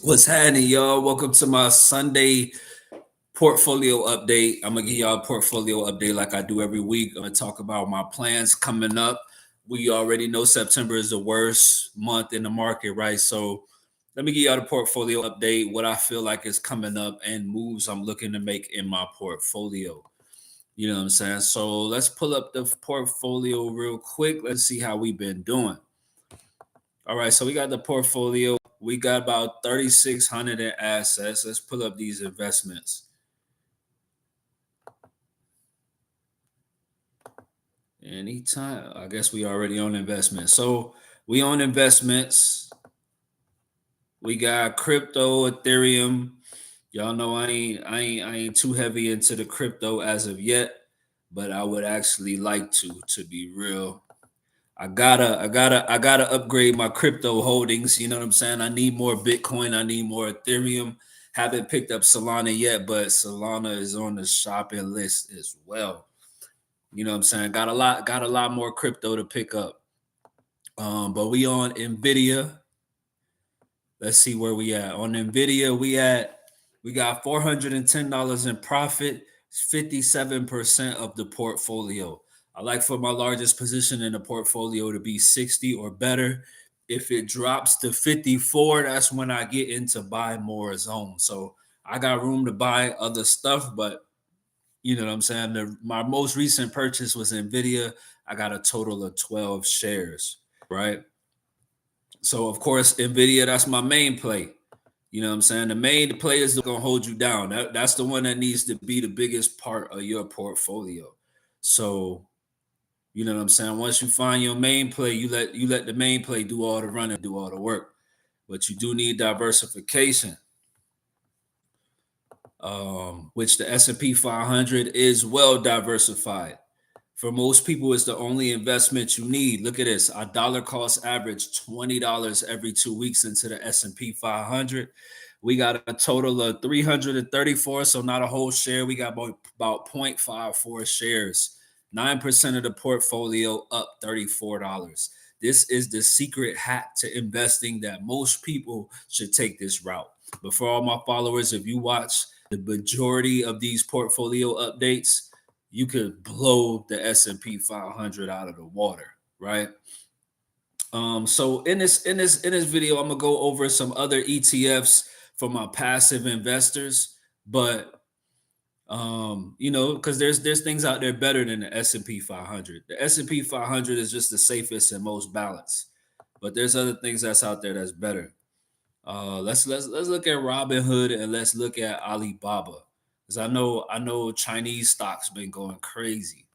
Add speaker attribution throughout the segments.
Speaker 1: What's happening, y'all? Welcome to my Sunday portfolio update. I'm gonna give y'all a portfolio update like I do every week. I'm gonna talk about my plans coming up. We already know September is the worst month in the market, right? So let me give y'all the portfolio update, what I feel like is coming up, and moves I'm looking to make in my portfolio. You know what I'm saying? So let's pull up the portfolio real quick. Let's see how we've been doing. All right, so we got the portfolio. We got about 3,600 in assets. Let's pull up these investments. Anytime. I guess we already own investments. So we own investments. We got crypto, Ethereum. Y'all know I ain't too heavy into the crypto as of yet, but I would actually like to be real. I gotta upgrade my crypto holdings. You know what I'm saying? I need more Bitcoin. I need more Ethereum. Haven't picked up Solana yet, but Solana is on the shopping list as well. You know what I'm saying? Got a lot more crypto to pick up. But we on Nvidia. Let's see where we at. On Nvidia, we got $410 in profit, 57% of the portfolio. I like for my largest position in the portfolio to be 60 or better. If it drops to 54, that's when I get into buy more zone. So I got room to buy other stuff, but you know what I'm saying? My most recent purchase was Nvidia. I got a total of 12 shares, right? So of course, Nvidia, that's my main play. You know what I'm saying? The main play is gonna hold you down. That's the one that needs to be the biggest part of your portfolio. So you know what I'm saying? Once you find your main play, you let the main play do all the running, do all the work. But you do need diversification, which the S&P 500 is well diversified. For most people, it's the only investment you need. Look at this. Our dollar cost average $20 every 2 weeks into the S&P 500. We got a total of 334, so not a whole share. We got about 0.54 shares. 9% of the portfolio up $34. This is the secret hack to investing that most people should take this route. But for all my followers, if you watch the majority of these portfolio updates, you could blow the S&P 500 out of the water, right? So in this video, I'm gonna go over some other ETFs for my passive investors, but because there's things out there better than the S&P 500. The S&P 500 is just the safest and most balanced, but there's other things that's out there that's better. Let's look at Robinhood and let's look at Alibaba, because I know Chinese stocks been going crazy,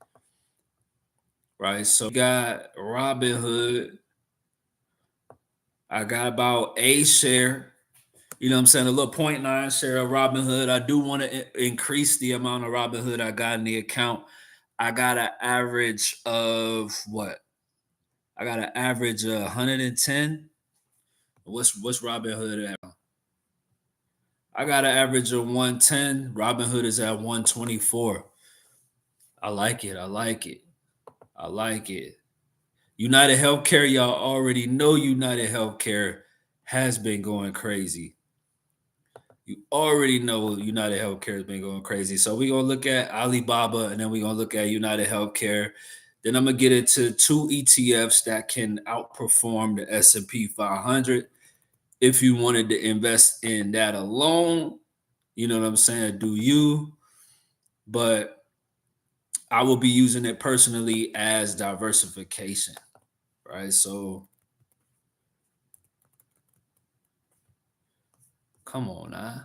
Speaker 1: right? So we got Robinhood. I got about a share. You know what I'm saying? A little point 0.9 share of Robinhood. I do want to increase the amount of Robinhood I got in the account. I got an average of what? I got an average of 110. What's Robinhood at? I got an average of 110. Robinhood is at 124. I like it. I like it. I like it. United Healthcare, y'all already know United Healthcare has been going crazy. You already know United Healthcare has been going crazy. So we're gonna look at Alibaba and then we're gonna look at United Healthcare. Then I'm gonna get into two ETFs that can outperform the S&P 500. If you wanted to invest in that alone, you know what I'm saying? Do you? But I will be using it personally as diversification, right? So come on now.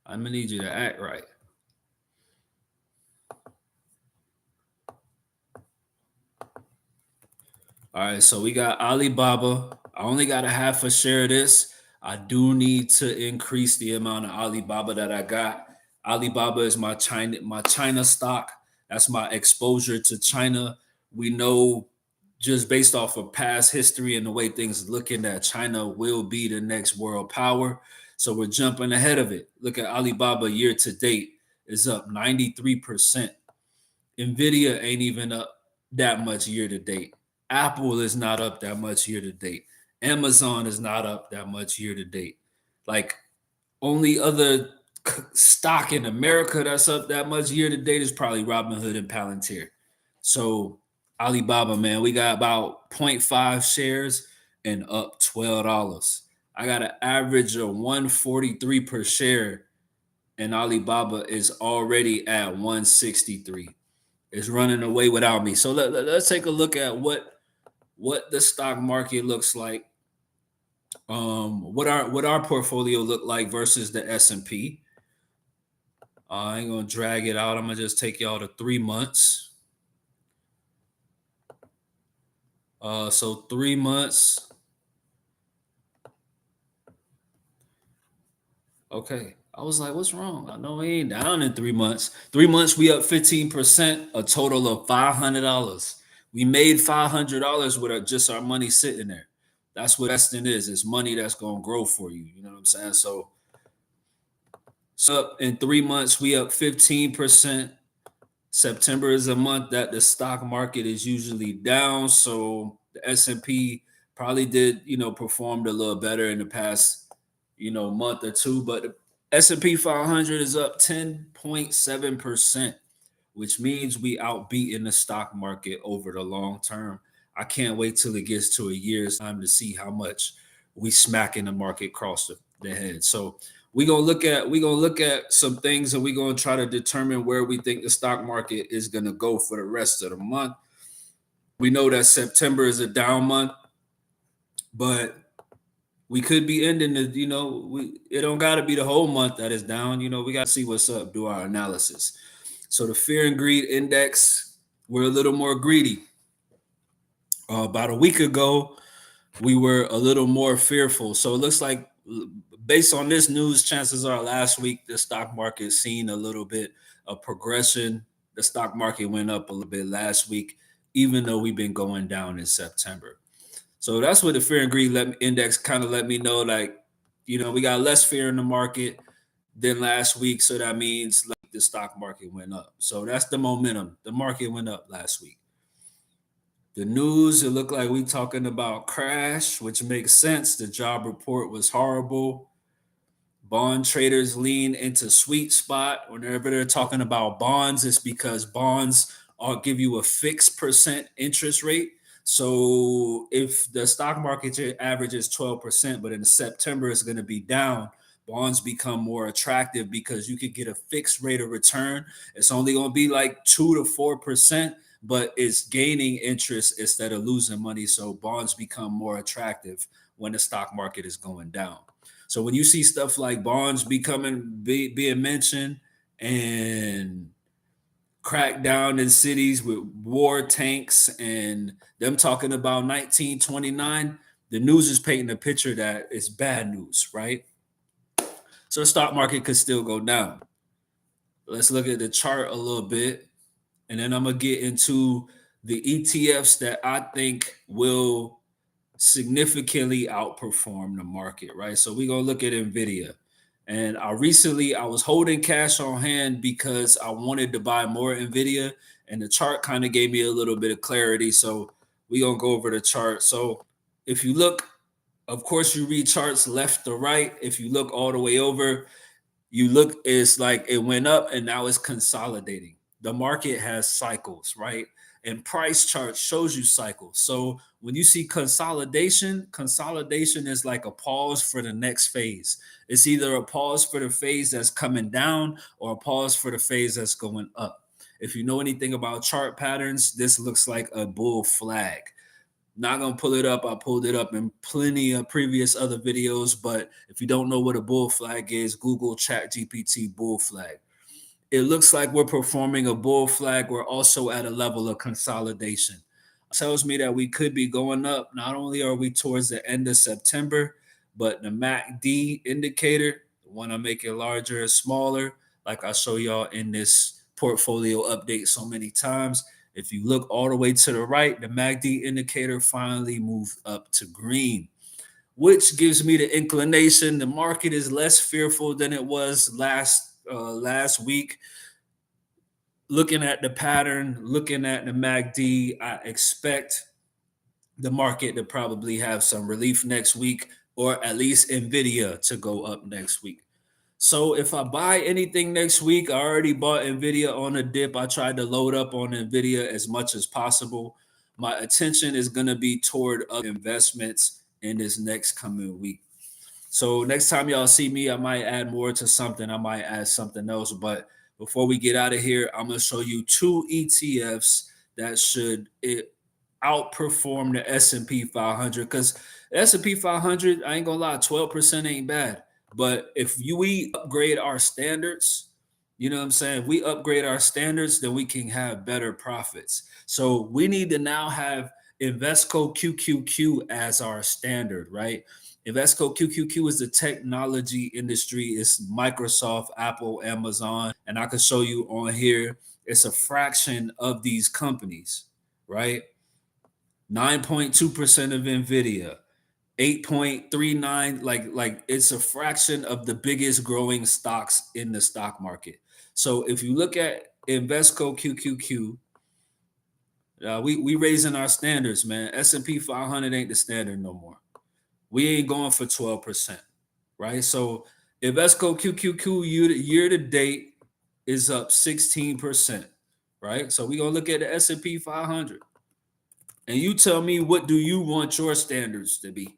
Speaker 1: I'm gonna need you to act right. All right, so we got Alibaba. I only got a half a share of this. I do need to increase the amount of Alibaba that I got. Alibaba is my China stock. That's my exposure to China. We know just based off of past history and the way things are looking that China will be the next world power. So we're jumping ahead of it. Look at Alibaba year to date is up 93%. Nvidia ain't even up that much year to date. Apple is not up that much year to date. Amazon is not up that much year to date. Like only other stock in America that's up that much year to date is probably Robinhood and Palantir. So Alibaba, man, we got about zero point 0.5 shares and up $12. I got an average of 143 per share, and Alibaba is already at 163. It's running away without me. So let's take a look at what the stock market looks like. What our portfolio look like versus the S&P. I ain't gonna drag it out. I'm gonna just take y'all to 3 months. So 3 months. Okay. I was like, what's wrong? I know we ain't down in 3 months. 3 months, we up 15%, a total of $500. We made $500 with just our money sitting there. That's what investing is. It's money that's gonna grow for you. You know what I'm saying? So up in 3 months, we up 15%. September is a month that the stock market is usually down, so the S&P probably did, performed a little better in the past, month or two, but the S&P 500 is up 10.7%, which means we outbeaten the stock market over the long term. I can't wait till it gets to a year's time to see how much we smack in the market across the head. So we're gonna look at some things, and we're gonna try to determine where we think the stock market is gonna go for the rest of the month. We know that September is a down month, but we could be ending the, it don't gotta be the whole month that is down. We gotta see what's up, do our analysis. So the fear and greed index, we're a little more greedy. About a week ago, we were a little more fearful. So it looks like, based on this news, chances are last week the stock market seen a little bit of progression. The stock market went up a little bit last week, even though we've been going down in September. So that's what the fear and greed index kind of let me know. Like, we got less fear in the market than last week. So that means like the stock market went up. So that's the momentum. The market went up last week. The news, it looked like we talking about crash, which makes sense. The job report was horrible. Bond traders lean into sweet spot. Whenever they're talking about bonds, it's because bonds give you a fixed percent interest rate. So if the stock market average is 12%, but in September it's going to be down, bonds become more attractive because you could get a fixed rate of return. It's only going to be like 2 to 4%, but it's gaining interest instead of losing money. So bonds become more attractive when the stock market is going down. So when you see stuff like bonds being mentioned, and crackdown in cities with war tanks and them talking about 1929, the news is painting a picture that it's bad news, right? So the stock market could still go down. Let's look at the chart a little bit, and then I'm gonna get into the ETFs that I think will significantly outperform the market, right? So we're gonna look at Nvidia. And I was holding cash on hand because I wanted to buy more Nvidia, and the chart kind of gave me a little bit of clarity. So we're gonna go over the chart. So if you look, of course, you read charts left to right. If you look all the way over, it's like it went up and now it's consolidating. The market has cycles, right? And price chart shows you cycles. So when you see consolidation is like a pause for the next phase. It's either a pause for the phase that's coming down or a pause for the phase that's going up. If you know anything about chart patterns, this looks like a bull flag. Not gonna pull it up. I pulled it up in plenty of previous other videos, but if you don't know what a bull flag is, Google ChatGPT bull flag. It looks like we're performing a bull flag. We're also at a level of consolidation. It tells me that we could be going up. Not only are we towards the end of September, but the MACD indicator, the one I make it larger or smaller, like I show y'all in this portfolio update so many times. If you look all the way to the right, the MACD indicator finally moved up to green, which gives me the inclination the market is less fearful than it was last week. Looking at the pattern, looking at the MACD, I expect the market to probably have some relief next week or at least Nvidia to go up next week. So if I buy anything next week, I already bought Nvidia on a dip. I tried to load up on Nvidia as much as possible. My attention is going to be toward other investments in this next coming week. So next time y'all see me, I might add more to something. I might add something else. But before we get out of here, I'm going to show you two ETFs that should outperform the S&P 500. Because S&P 500, I ain't going to lie, 12% ain't bad. But if we upgrade our standards, you know what I'm saying? If we upgrade our standards, then we can have better profits. So we need to now have Invesco QQQ as our standard, right? Invesco QQQ is the technology industry. It's Microsoft, Apple, Amazon, and I can show you on here. It's a fraction of these companies, right? 9.2% of Nvidia, 8.39, like it's a fraction of the biggest growing stocks in the stock market. So if you look at Invesco QQQ, we raising our standards, man. S&P 500 ain't the standard no more. We ain't going for 12%, right? So Invesco QQQ year to date is up 16%, right? So we're going to look at the S&P 500. And you tell me, what do you want your standards to be?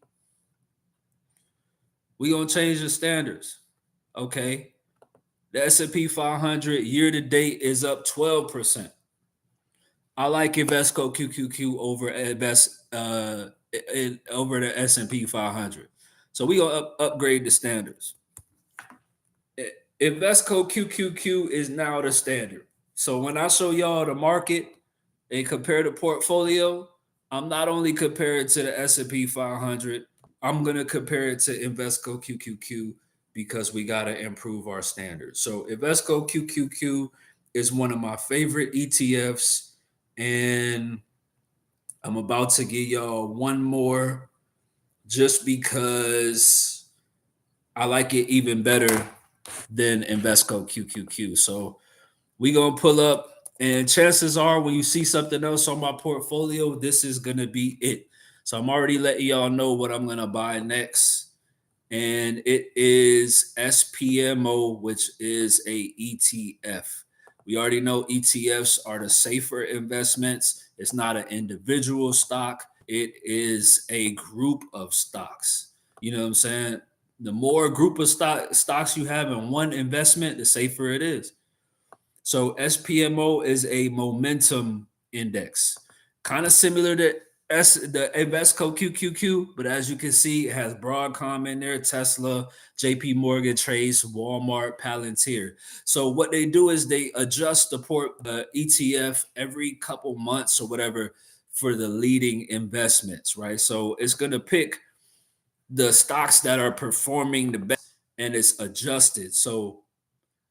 Speaker 1: We're going to change the standards, okay? The S&P 500 year to date is up 12%. I like Invesco QQQ over over the S&P 500. So we gonna upgrade the standards. Invesco QQQ is now the standard. So when I show y'all the market and compare the portfolio, I'm not only comparing it to the S&P 500, I'm gonna compare it to Invesco QQQ because we gotta improve our standards. So Invesco QQQ is one of my favorite ETFs, and I'm about to give y'all one more just because I like it even better than Invesco QQQ. So we gonna pull up, and chances are when you see something else on my portfolio, this is gonna be it. So I'm already letting y'all know what I'm gonna buy next, and it is SPMO, which is a ETF. We already know ETFs are the safer investments. It's not an individual stock. It is a group of stocks. You know what I'm saying? The more group of stocks you have in one investment, the safer it is. So SPMO is a momentum index, kind of similar to the Invesco QQQ, but as you can see, it has Broadcom in there, Tesla, JP Morgan Chase, Walmart, Palantir. So what they do is they adjust the ETF every couple months or whatever for the leading investments, right? So it's going to pick the stocks that are performing the best, and it's adjusted. So,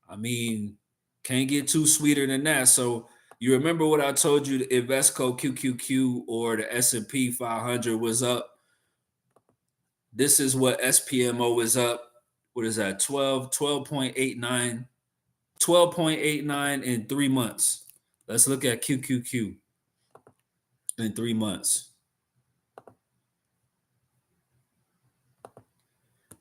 Speaker 1: I mean, can't get too sweeter than that. So you remember what I told you, the Invesco QQQ or the S&P 500 was up. This is what SPMO is up. What is that? 12.89 in 3 months. Let's look at QQQ in 3 months.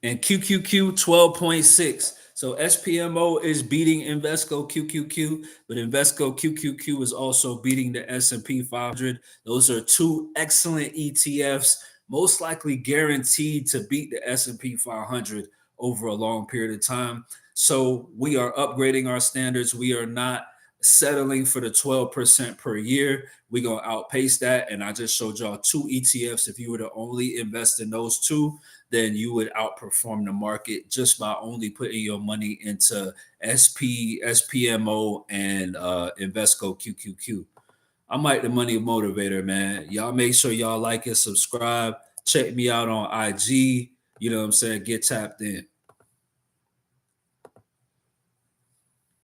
Speaker 1: And QQQ 12.6. So SPMO is beating Invesco QQQ, but Invesco QQQ is also beating the S&P 500. Those are two excellent ETFs, most likely guaranteed to beat the S&P 500 over a long period of time. So we are upgrading our standards. We are not settling for the 12% per year. We're going to outpace that. And I just showed y'all two ETFs. If you were to only invest in those two, then you would outperform the market just by only putting your money into SPMO, and Invesco QQQ. I'm Mike the Money Motivator, man. Y'all make sure y'all like and subscribe. Check me out on IG. You know what I'm saying? Get tapped in.